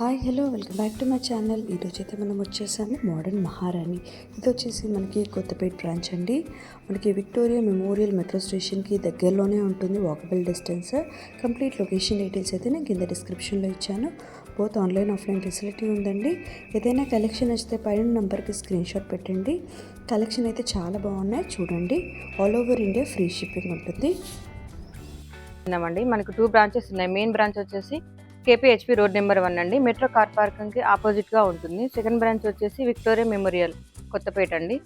Hi hello welcome back to my channel. ఈరోజైతే మనం వచ్చేసాము మోడర్న్ మహారాణి. ఇది వచ్చేసి మనకి కొత్తపేట బ్రాంచ్ అండి. మనకి విక్టోరియా మెమోరియల్ మెట్రో స్టేషన్కి దగ్గరలోనే ఉంటుంది, walkable distance. Complete location details అయితే నేను కింద డిస్క్రిప్షన్లో ఇచ్చాను. బోత్ ఆన్లైన్ ఆఫ్లైన్ ఫెసిలిటీ ఉందండి. ఏదైనా కలెక్షన్ వస్తే పైన నెంబర్కి స్క్రీన్ షాట్ పెట్టండి. కలెక్షన్ అయితే చాలా బాగున్నాయి, చూడండి. All over India free shipping ఉంటుంది. మనకు 2 బ్రాంచెస్ ఉన్నాయి. మెయిన్ బ్రాంచ్ వచ్చేసి KPHP రోడ్ నెంబర్ 1 అండి, మెట్రో కార్ పార్కింగ్కి ఆపోజిట్గా ఉంటుంది. సెకండ్ బ్రాంచ్ వచ్చేసి విక్టోరియా మెమోరియల్ కొత్తపేట అండి.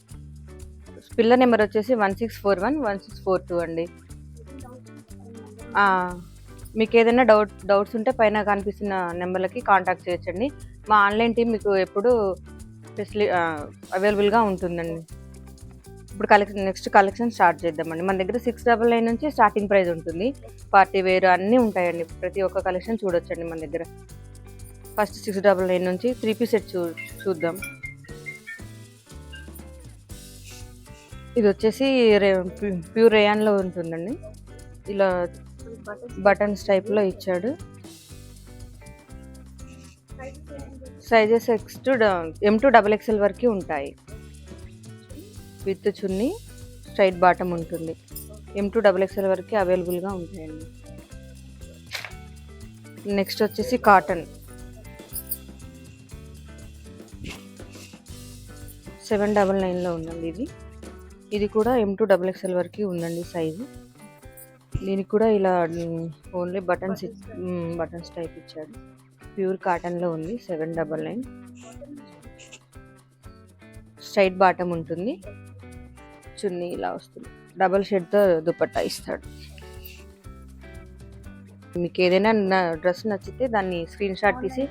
పిల్లర్ నెంబర్ వచ్చేసి 1641 1642 అండి. మీకు ఏదైనా డౌట్స్ ఉంటే పైన కనిపిస్తున్న నెంబర్లకి కాంటాక్ట్ చేయొచ్చండి. మా ఆన్లైన్ టీం మీకు ఎప్పుడు అవైలబుల్గా ఉంటుందండి. ఇప్పుడు నెక్స్ట్ కలెక్షన్ స్టార్ట్ చేద్దామండి. మన దగ్గర 699 నుంచి స్టార్టింగ్ ప్రైస్ ఉంటుంది. పార్టీ వేర్ అన్నీ ఉంటాయండి. ప్రతి ఒక్క కలెక్షన్ చూడొచ్చండి మన దగ్గర. ఫస్ట్ 699 నుంచి 3 పీస్ సెట్ చూద్దాం. ఇది వచ్చేసి ప్యూర్ రేయాన్లో ఉంటుందండి. ఇలా బటన్స్ టైప్లో ఇచ్చాడు. సైజెస్ M to XXL వరకు ఉంటాయి. విత్ చున్నీ, స్ట్రైట్ బాటమ్ ఉంటుంది. M to XXL వరకు అవైలబుల్గా ఉంటాయండి. నెక్స్ట్ వచ్చేసి కాటన్ 799లో ఉందండి. ఇది కూడా M to XXL వరకు ఉందండి సైజు. దీనికి కూడా ఇలా ఓన్లీ బటన్స్ టైప్ ఇచ్చాడు. ప్యూర్ కాటన్లో ఉంది. 799. స్ట్రైట్ బాటమ్ ఉంటుంది. చున్నీ ఇలా వస్తుంది. డబల్ షేడ్తో దుపట్టా ఇస్తాడు. మీకు ఏదైనా డ్రెస్ నచ్చితే దాన్ని స్క్రీన్ షాట్ తీసి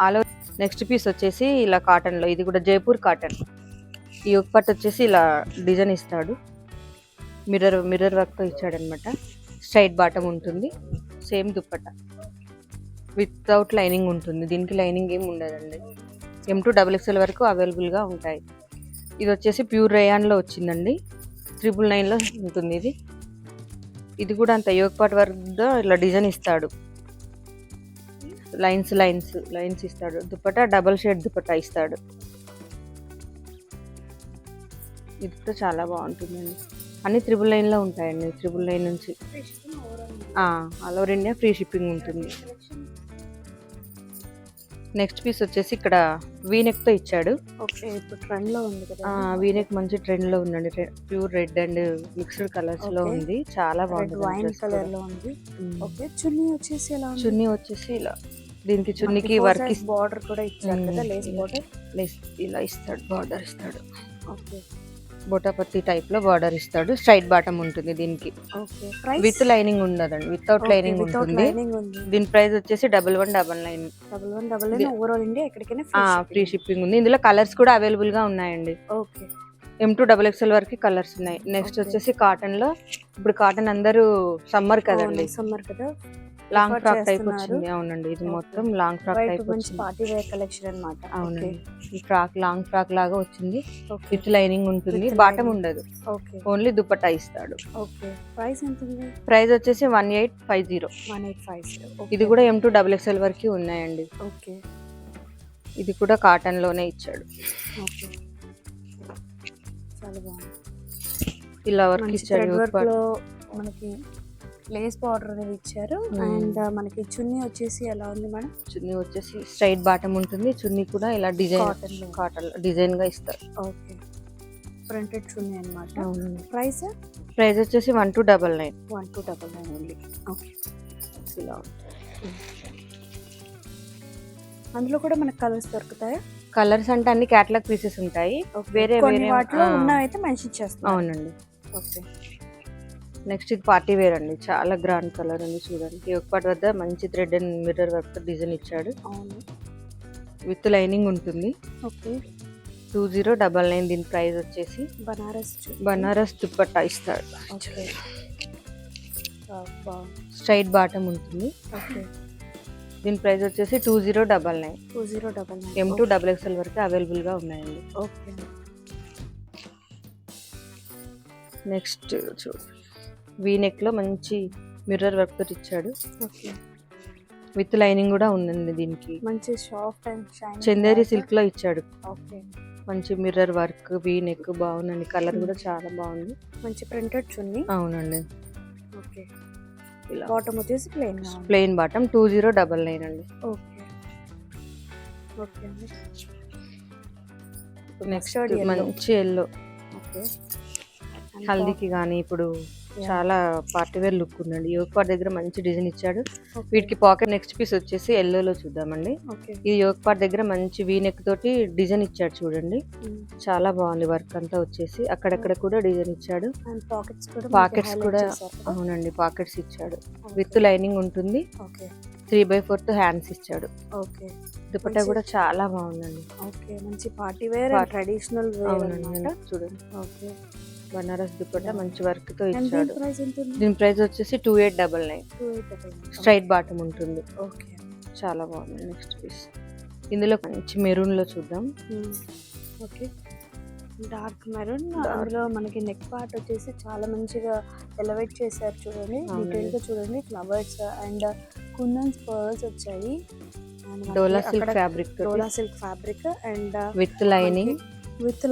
ఆల్ ఓవర్. నెక్స్ట్ పీస్ వచ్చేసి ఇలా కాటన్లో, ఇది కూడా జైపూర్ కాటన్. ఈ పట్టు వచ్చేసి ఇలా డిజైన్ ఇస్తాడు. మిర్రర్ వర్క్తో ఇచ్చాడనమాట. స్ట్రైట్ బాటమ్ ఉంటుంది. సేమ్ దుపట్టా వితౌట్ లైనింగ్ ఉంటుంది. దీనికి లైనింగ్ ఏమి ఉండదండి. M to XXL వరకు అవైలబుల్గా ఉంటాయి. ఇది వచ్చేసి ప్యూర్ రేయాన్లో వచ్చిందండి. 999లో ఉంటుంది. ఇది కూడా అంత యోగ్ పార్ట్ వరకు ఇలా డిజైన్ ఇస్తాడు. లైన్స్ ఇస్తాడు. దుపట్టా డబల్ షేడ్ దుపట్టా ఇస్తాడు. ఇది కూడా చాలా బాగుంటుందండి. అన్ని 999లో ఉంటాయండి. 999 నుంచి all over India free shipping ఉంటుంది. నెక్స్ట్ పీస్ వచ్చేసి ఇక్కడ వీనెక్తో ఇచ్చాడు. ఓకే, ఇప్పుడు ట్రెండ్లో ఉంది కదా. వీనెక్ మంచి ట్రెండ్లో ఉందండి. ప్యూర్ రెడ్ అండ్ మిక్స్డ్ కలర్స్లో ఉంది. చాలా బాగుంది. వైన్ కలర్లో ఉంది. ఓకే, చున్నీ వచ్చేసి ఎలా ఉంది? చున్నీ వచ్చేసి ఇలా, దీనికి చున్నీకి వర్క్ బార్డర్ కూడా ఇచ్చారు కదా. లేస్ ఇలా ఇస్తాడు. బార్డర్ ఇస్తాడు. ఓకే, బొటాపత్తి టైప్లో బార్డర్ ఇస్తాడు. స్ట్రైట్ బాటమ్ ఉంటుంది దీనికి. విత్ లైనింగ్ ఉండదండి, వితౌట్ లైనింగ్ ఉంటుంది. దీని ప్రైస్ వచ్చేసి 1199. ఓవరాల్ ఇండియా ఎక్కడికైనా ఫ్రీ షిప్పింగ్ ఉంది. ఇందులో కలర్స్ కూడా అవైలబుల్ గా ఉన్నాయండి. ఓకే, M to XXL వరకు కలర్స్ ఉన్నాయి. నెక్స్ట్ వచ్చేసి కాటన్ లో, ఇప్పుడు కాటన్ అందరూ సమ్మర్ కదండి, లాంగ్ ఫ్రాక్ టైప్ వచ్చింది. అవునండి, ఇది మొత్తం లాంగ్ ఫ్రాక్ టైప్ వచ్చింది. పార్టీ వేర్ కలెక్షన్ అన్నమాట. అవునండి, ఈ ఫ్రాక్ లాంగ్ ఫ్రాక్ లాగా వచ్చింది. విత్ లైనింగ్ ఉంటుంది. బాటమ్ ఉండదు, ఓన్లీ దుపట్టా ఇస్తాడు. ఓకే, ప్రైస్ ఎంత ఉంది? ప్రైస్ వచ్చేసి 1850. ఇది కూడా M to XXL వరకు ఉన్నాయండి. ఓకే, ఇది కూడా కాటన్ లోనే ఇచ్చాడు. ఓకే, చాలా బాగుంది. ఇలా వర్క్ ఇచ్చాడు. మనకి లేస్ బార్డర్ అనేది ఇచ్చారు. అండ్ మనకి చున్నీ వచ్చేసి ఎలా ఉంది మేడం? చున్నీ వచ్చేసి స్ట్రైట్ బాటమ్ ఉంటుంది. చున్నీ కూడా ఇలా కాటన్ డిజైన్ గా ఇస్తారు. ఓకే, ప్రింటెడ్ చున్నీ అన్నమాట. ప్రైస్ వచ్చేసి 1299. 1299 ఓన్లీ. ఓకే, ఇలా అందులో కూడా మనకు కలర్స్ దొరుకుతాయా? కలర్స్ అంటే అన్ని క్యాటలాగ్ పీసెస్ ఉంటాయి. వేరే వాటిలో ఉన్నవైతే మెన్షన్ చేస్తాం. అవునండి. ఓకే, నెక్స్ట్ ఇది పార్టీ వేర్ అండి. చాలా గ్రాండ్ కలర్ ఉంది చూడండి. ఒక పార్ట్ వద్ద మంచి thread and mirror work design ఇచ్చాడు. అవును, విత్ లైనింగ్ ఉంటుంది. ఓకే, 2099. దీని ప్రైస్ వచ్చేసి బనారస్ దుపట్టా ఇస్తాడు. ఓకే, స్ట్రైట్ బాటమ్ ఉంటుంది. ఓకే, దీని ప్రైస్ వచ్చేసి 2099. M to XXL వరకు అవైలబుల్ గా ఉన్నాయండి. ఓకే, నెక్స్ట్ వీనెక్ లో మంచి మిర్రర్ వర్క్ తో ఇచ్చాడు. విత్ లైనింగ్ కూడా ఉందండి దీనికి. మంచి soft and shiny Chanderi silk లో ఇచ్చాడు. ఓకే. మంచి మిర్రర్ వర్క్, వీ నెక్ బాగుందండి. కలర్ కూడా చాలా బాగుంది. మంచి ప్రింటెడ్ చున్నీ. అవునండి. ఓకే. ఇలా బాటమ్ వచ్చేసి ప్లెయిన్ బాటమ్ 2099 అండి. ఓకే. ఓకే అండి. నెక్స్ట్ మంచి ఎల్లో. ఓకే. హల్దీకి కానీ ఇప్పుడు చాలా పార్టీ వేర్ లుక్ ఉందండి. యోగ్ పార్ట్ దగ్గర మంచి డిజైన్ ఇచ్చాడు. వీటికి పాకెట్. నెక్స్ట్ పీస్ వచ్చేసి ఎల్లోలో చూద్దామండి. ఈ యోగ్ పార్ట్ దగ్గర మంచి వీ నెక్ తోటి డిజైన్ ఇచ్చాడు చూడండి. చాలా బాగుంది వర్క్ అంతా వచ్చేసి. అక్కడక్కడ కూడా డిజైన్ ఇచ్చాడు. పాకెట్స్ కూడా అవునండి, పాకెట్స్ ఇచ్చాడు. విత్ లైనింగ్ ఉంటుంది. 3/4 హ్యాండ్స్ ఇచ్చాడు. ఓకే. దుపట్టా కూడా చాలా బాగుందండి. ఓకే. మంచి పార్టీ వేర్ ట్రెడిషనల్ వేర్ చూడండి. ఓకే. బనారస్ దుపట్టా మంచి వర్క్ తో ఇచ్చాడు. దీని ప్రైస్ వచ్చేసి 2899. స్ట్రైట్ బాటమ్ ఉంటుంది. ఓకే. చాలా బాగుంది. నెక్స్ట్ పీస్ ఇందులో మంచి మెరూన్ లో చూద్దాం. ఓకే. Dark maroon. అందులో మనకి నెక్ పార్ట్ వచ్చేసి చాలా మంచిగా ఎలివేట్ చేశారు చూడండి. డీటెయిల్ గా చూడండి. ఫ్లవర్స్ అండ్ కుందన్స్ పర్ల్స్ వచ్చాయి. Dola silk fabric and with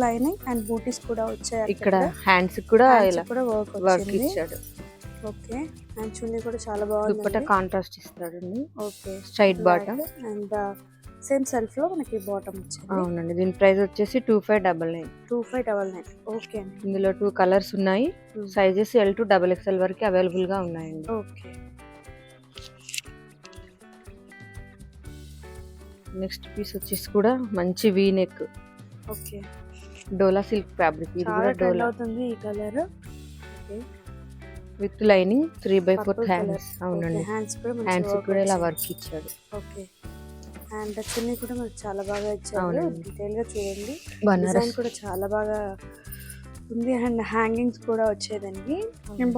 lining and butis కూడా వచ్చాయి. ఇక్కడ హ్యాండ్స్ కూడా ఇలా వర్క్ ఇచ్చాడు. ఓకే. అండ్ చున్నీ కూడా చాలా బాగుంది. దుపట్టా కాంట్రాస్ట్ ఇస్తాడండి. Okay. Straight bottom and same self లో మనకి బాటమ్ వచ్చింది. అవునండి. దీని ప్రైస్ వచ్చేసి 2599. ఓకే. ఇందులో 2 కలర్స్ ఉన్నాయి. సైజెస్ L to XXL వరకు అవైలబుల్ గా ఉన్నాయండి. ఓకే. నెక్స్ట్ పీస్ వచ్చేసి కూడా మంచి వీ నెక్. ఓకే. డోలా సిల్క్ ఫ్యాబ్రిక్. ఇది కూడా డోలా అవుతుంది ఈ colour. Okay. With lining 3/4 hands. అవునండి. హ్యాండ్స్ కూడా ఇలా వర్క్ ఇచ్చాడు. ఓకే. అండ్ చున్నీ కూడా మనకు చాలా బాగా ఇచ్చారు. డీటెయిల్ గా చూడండి. బనారస్ కూడా చాలా బాగా ఉంది. అండ్ హ్యాంగింగ్స్ కూడా వచ్చేదండి.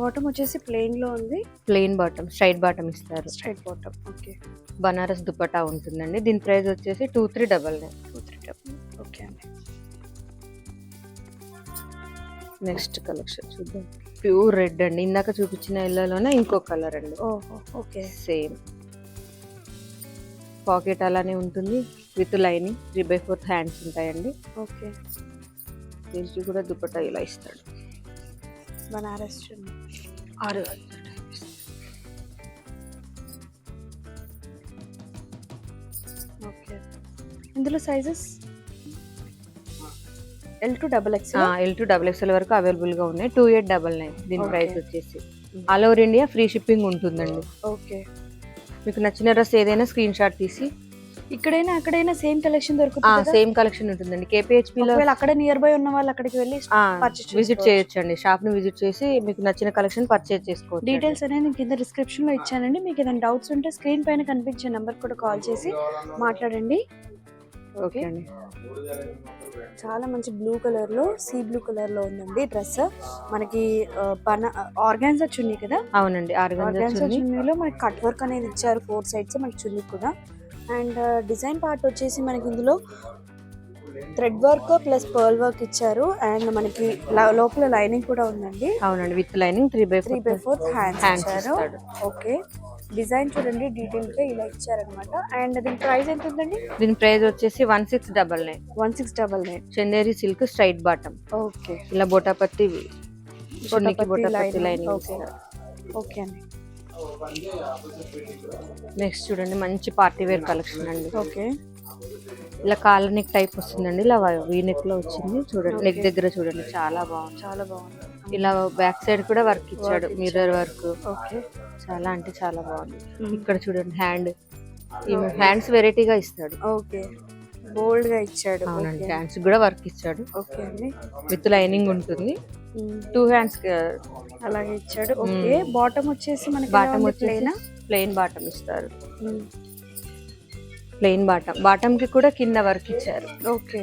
బాటమ్ వచ్చేసి ప్లెయిన్ లో ఉంది. ప్లెయిన్ బాటమ్, స్ట్రైట్ బాటమ్ ఇస్తారు. Straight bottom. Okay. Banaras dupatta ఉంటుందండి. దీని ప్రైస్ వచ్చేసి 2399. ఓకే అండి. నెక్స్ట్ కలెక్షన్ చూద్దాం. ప్యూర్ రెడ్ అండి. ఇందాక చూపించిన ఎల్లోలోనే ఇంకో కలర్ అండి. ఓకే. సేమ్ పాకెట్ అలానే ఉంటుంది. విత్ లైనింగ్ 3/4 హ్యాండ్స్ ఉంటాయండి. ఓకే. దీనికి కూడా దుపట్టా ఇలా ఇస్తాడు. బనారస్ చున్నీ. ఓకే. ఇందులో సైజెస్ L to XXL వరకు అవైలబుల్ గా ఉన్నాయి. 2899. దీని ప్రైస్ వచ్చేసి all over India free shipping ఉంటుందండి. ఓకే. మీకు నచ్చిన డ్రెస్ ఏదైనా స్క్రీన్ షాట్ తీసి ఇక్కడైనా అక్కడైనా సేమ్ కలెక్షన్ దొరుకుతుంది. సేమ్ కలెక్షన్ ఉంటుందండి. KPHP లో అక్కడ నియర్ బై ఉన్న వాళ్ళు అక్కడికి వెళ్ళి విజిట్ చేయొచ్చండి. షాప్ ని విజిట్ చేసి మీకు నచ్చిన కలెక్షన్ పర్చేజ్ చేసుకోవచ్చు. డీటెయిల్స్ అనేది నేను కింద డిస్క్రిప్షన్ లో ఇచ్చానండి. మీకు ఏదైనా డౌట్స్ ఉంటే స్క్రీన్ పైన కనిపించే నెంబర్ కూడా కాల్ చేసి మాట్లాడండి. ఓకే అండి. చాలా మంచి బ్లూ కలర్ లో, సీ బ్లూ కలర్ లో ఉందండి డ్రెస్. మనకి ఆర్గాన్జా చున్నీ కదా. అవునండి. ఆర్గాన్జా చున్నీలో మనకి కట్ వర్క్ అనేది ఇచ్చారు 4 sides మనకి చున్నీ కూడా. అండ్ డిజైన్ పార్ట్ వచ్చేసి మనకి ఇందులో thread work plus pearl work ఇచ్చారు. అండ్ మనకి లోపల లైనింగ్ కూడా ఉందండి. అవునండి. విత్ లైనింగ్ 3/4 హ్యాండ్స్ ఇచ్చారు. ఓకే. డిజైన్ చూడండి డీటెయిల్ గా ఇలా ఇచ్చారనమాట. అండ్ దీని ప్రైస్ ఎంత ఉందండి? దీని ప్రైస్ వచ్చేసి 1699. Chanderi silk straight bottom. Okay. ఇలా బోటాపత్తి లైనింగ్. ఓకే అండి. నెక్స్ట్ చూడండి మంచి పార్టీ వేర్ కలెక్షన్ అండి. ఓకే. ఇలా కాలర్ నెక్ టైప్ వస్తుందండి. ఇలా వీ నెక్ లో వచ్చింది చూడండి. నెక్ దగ్గర చూడండి చాలా బాగుంది. ఇలా బ్యాక్ సైడ్ కూడా వర్క్ ఇచ్చాడు. Mirror work. ఓకే. చాలా అంటే చాలా బాగుంది. ఇక్కడ చూడండి హ్యాండ్స్ వెరైటీగా ఇస్తాడు. ఓకే. బోల్డ్ గా ఇచ్చాడు. అవునండి. హ్యాండ్స్ కూడా వర్క్ ఇచ్చాడు. ఓకే అండి. విత్ లైనింగ్ ఉంటుంది. 2 హ్యాండ్స్ అలాగే ఇచ్చాడు. ఓకే. బాటమ్ వచ్చేసి మనకి ప్లెయిన్ బాటమ్ ఇస్తారు. ప్లెయిన్ బాటమ్ కి కూడా కింద వర్క్ ఇచ్చారు. ఓకే.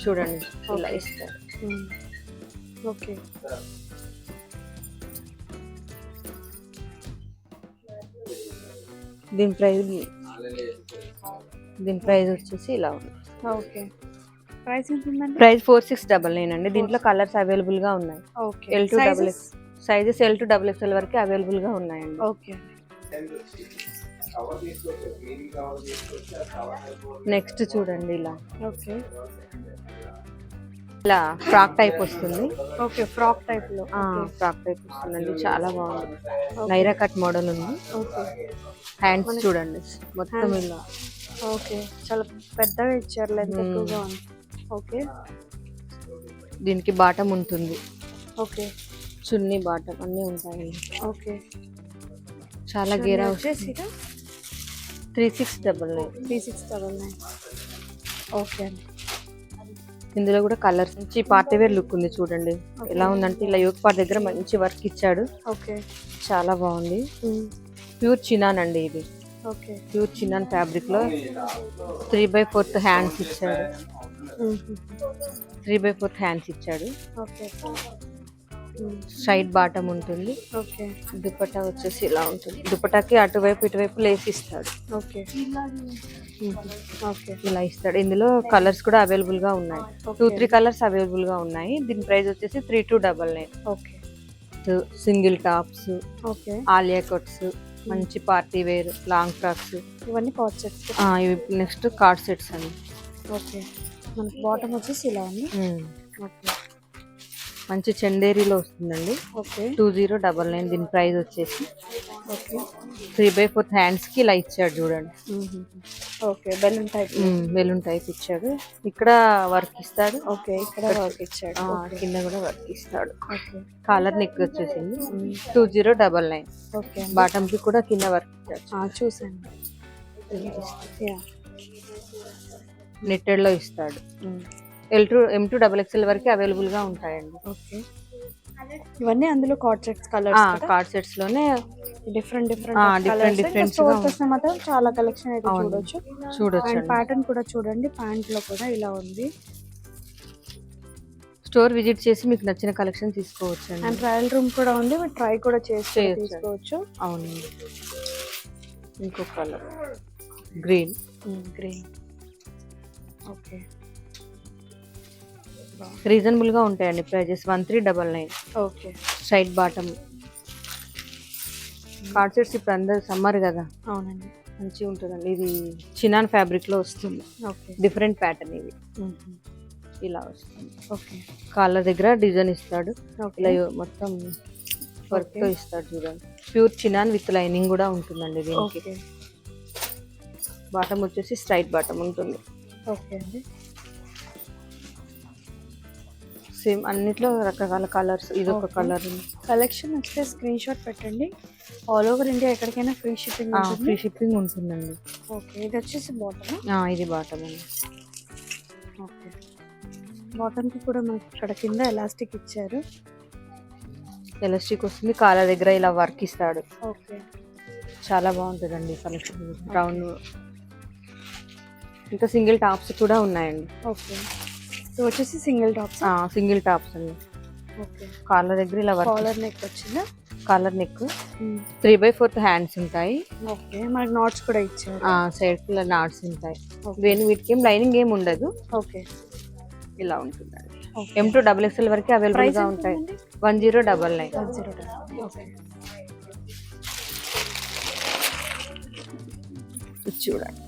చూడండి ఇలా ఇస్తారు. ఓకే. దీని ప్రైస్ వచ్చేసి ఇలా ఉంది. ఓకే. ప్రైస్ ఎంత ఉందండి? ప్రైస్ 4699 అండి. దీంట్లో కలర్స్ అవైలబుల్ గా ఉన్నాయి. Okay. L to XXL sizes L to XXL వరకు అవైలబుల్ గా ఉన్నాయండి. ఓకే. నెక్స్ట్ చూడండి ఇలా ఓకే ఇలా ఫ్రాక్ టైప్ వస్తుంది. ఓకే ఫ్రాక్ టైప్ లో. ఫ్రాక్ టైప్ వస్తుందండి, చాలా బాగుంది. నైరా కట్ మోడల్ ఉంది. ఓకే హ్యాండ్స్ చూడండి మొత్తం ఇలా. ఓకే చాలా పెద్దగా ఇచ్చారు, లెంత్ ఎక్కువగా ఉంది. ఓకే దీనికి బాటమ్ ఉంటుంది, ఓకే చున్నీ బాటమ్ అన్నీ ఉంటాయండి. ఓకే చాలా గేరా వచ్చేసి 3699. 3699. ఓకే అండి. ఇందులో కూడా కలర్స్ మంచి పార్టీ వేర్ లుక్ ఉంది చూడండి. ఎలా ఉందంటే ఇలా యోగ్ పార్ట్ దగ్గర మంచి వర్క్ ఇచ్చాడు, ఓకే చాలా బాగుంది. ప్యూర్ చినాన్ అండి ఇది. ఓకే ప్యూర్ చినాన్ ఫ్యాబ్రిక్ లో 3/4 హ్యాండ్స్ ఇచ్చాడు. 3/4 హ్యాండ్స్ ఇచ్చాడు. ఓకే స్ట్రైట్ బాటమ్ ఉంటుంది. ఓకే దుపట్టా వచ్చేసి ఇలా ఉంటుంది. దుపట్టాకి అటువైపు ఇటువైపు లేస్ ఇస్తాడు. ఓకే ఓకే ఇలా ఇస్తాడు. ఇందులో కలర్స్ కూడా అవైలబుల్ గా ఉన్నాయి. 2-3 కలర్స్ అవైలబుల్ గా ఉన్నాయి. దీని ప్రైస్ వచ్చేసి 3299. Okay single tops, okay Alia cuts, మంచి పార్టీ వేర్ లాంగ్ ఫ్రాక్స్, ఇవన్నీ కాట్ సెట్స్. ఇవి నెక్స్ట్ కార్డ్ సెట్స్ అండి. ఓకే మనకి బాటమ్ వచ్చేసి ఇలా ఉంది. ఓకే మంచి చందేరీలో వస్తుందండి. ఓకే 2099. దీని ప్రైస్ వచ్చేసి ఓకే 3/4 హ్యాండ్స్ కి ఇలా ఇచ్చాడు చూడండి. Okay balloon type. Balloon type ఇచ్చాడు. ఇక్కడ వర్క్ ఇస్తాడు. ఓకే ఇక్కడ వర్క్ ఇచ్చాడు. కింద కూడా వర్క్ ఇస్తాడు. ఓకే కాలర్ నెక్ వచ్చేసింది 2099. ఓకే బాటమ్ కి కూడా కింద వర్క్ ఇచ్చాడు. చూసాను. యా నెట్టెడ్ లో ఇస్తాడు. M2 XXL వరకు అవైలబుల్ గా ఉంటాయండి. ఓకే ఇవన్నీ అందులో card sets colours. Card sets లోనే డిఫరెంట్ డిఫరెంట్ స్టోర్ కోసం మాత్రం చాలా కలెక్షన్ అయితే చూడొచ్చు. చూడొచ్చు. ప్యాటర్న్ కూడా చూడండి, ప్యాంట్ లో కూడా ఇలా ఉంది. స్టోర్ విజిట్ చేసి మీకు నచ్చిన కలెక్షన్ తీసుకోవచ్చు అండి. అండ్ ట్రయల్ రూమ్ కూడా ఉంది, మీరు ట్రై కూడా చేసి తీసుకోవచ్చు. అవునండి. ఇంకొక కలర్ గ్రీన్. ఓకే రీజనబుల్ గా ఉంటాయండి prices. 1399. Okay straight bottom card sets. ఇప్పుడు అందరు సమ్మర్ కదా, అవునండి, మంచిగా ఉంటుందండి. ఇది చినాన్ ఫ్యాబ్రిక్ లో వస్తుంది. ఓకే డిఫరెంట్ ప్యాటర్న్ ఇది. ఇలా వస్తుంది. ఓకే కాళ్ళ దగ్గర డిజైన్ ఇస్తాడు. ఇలా మొత్తం వర్క్ తో ఇస్తాడు చూడండి. ప్యూర్ చినాన్ విత్ లైనింగ్ కూడా ఉంటుందండి దీనికి. బాటమ్ వచ్చేసి స్ట్రైట్ బాటమ్ ఉంటుంది. ఓకే అండి. సేమ్ అన్నిట్లో రకరకాల కలర్స్. ఇది ఒక కలర్. కలెక్షన్ వస్తే స్క్రీన్ షాట్ పెట్టండి. ఆల్ ఓవర్ ఇండియా ఎక్కడికైనా ఫ్రీ షిప్పింగ్ ఉంటుంది. ఫ్రీ షిప్పింగ్ ఉంటుందండి. ఓకే ఇది వచ్చేసి బాటమ్. ఇది బాటమ్ అండి. ఓకే బాటమ్ కి కూడా మనకి ఇక్కడ కింద ఎలాస్టిక్ ఇచ్చారు. ఎలాస్టిక్ వస్తుంది. కాళ్ళ దగ్గర ఇలా వర్క్ ఇస్తాడు. ఓకే చాలా బాగుంటుందండి కలెక్షన్. బ్రౌన్. ఇంకా సింగిల్ టాప్స్ కూడా ఉన్నాయండి. ఓకే ఇది వచ్చేసి సింగిల్ టాప్స్. సింగిల్ టాప్స్ అండి. ఓకే కాళ్ళ దగ్గర ఇలా కాలర్ నెక్ వచ్చిందా? Collar neck. 3/4 హ్యాండ్స్ ఉంటాయి. ఓకే మనకి నాట్స్ కూడా ఇచ్చారు. సైడ్ లో నాట్స్ ఉంటాయి. వీటికి ఏం లైనింగ్ ఏం ఉండదు. ఓకే ఇలా ఉంటుందండి. M2 XXL వరకు అవైలబుల్ గా ఉంటాయి. 1099. ఓకే చూడండి.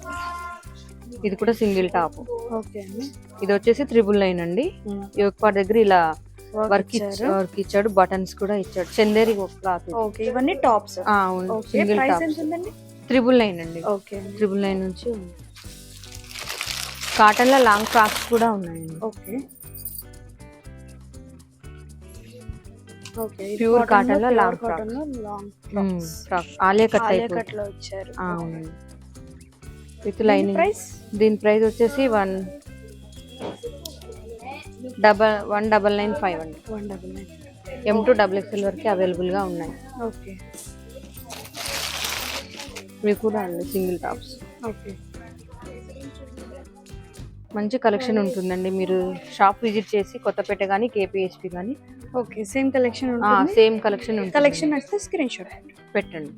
ఇది కూడా సింగిల్ టాప్. ఓకే అండి. ఇది వచ్చేసి 999 అండి. యోగ్ పార్ట్ దగ్గర ఇలా వర్క్ ఇచ్చాడు. బటన్స్ కూడా ఇచ్చాడు. చందేరి క్లాత్. ఓకే ఇవన్నీ టాప్స్. సింగిల్ టాప్ 999 అండి. ఓకే 999 నుంచి. కాటన్ లో లాంగ్ ఫ్రాక్స్ కూడా ఉన్నాయండి. ఓకే ఓకే ప్యూర్ కాటన్ లో లాంగ్ ఫ్రాక్. ఆలియా కట్ లో ఇచ్చారు. అవునండి. With lining. ప్రైస్ దీని ప్రైస్ వచ్చేసి 199.5 అండి. 199. M2 XXL వరకు అవైలబుల్ గా ఉన్నాయి. ఓకే ఇవి కూడా అండి సింగిల్ టాప్స్. ఓకే మంచి కలెక్షన్ ఉంటుందండి. మీరు షాప్ విజిట్ చేసి కొత్తపేట కానీ KPHP కానీ okay same collection same collection ఉంటుంది. కలెక్షన్ వస్తే స్క్రీన్ షాట్ పెట్టండి.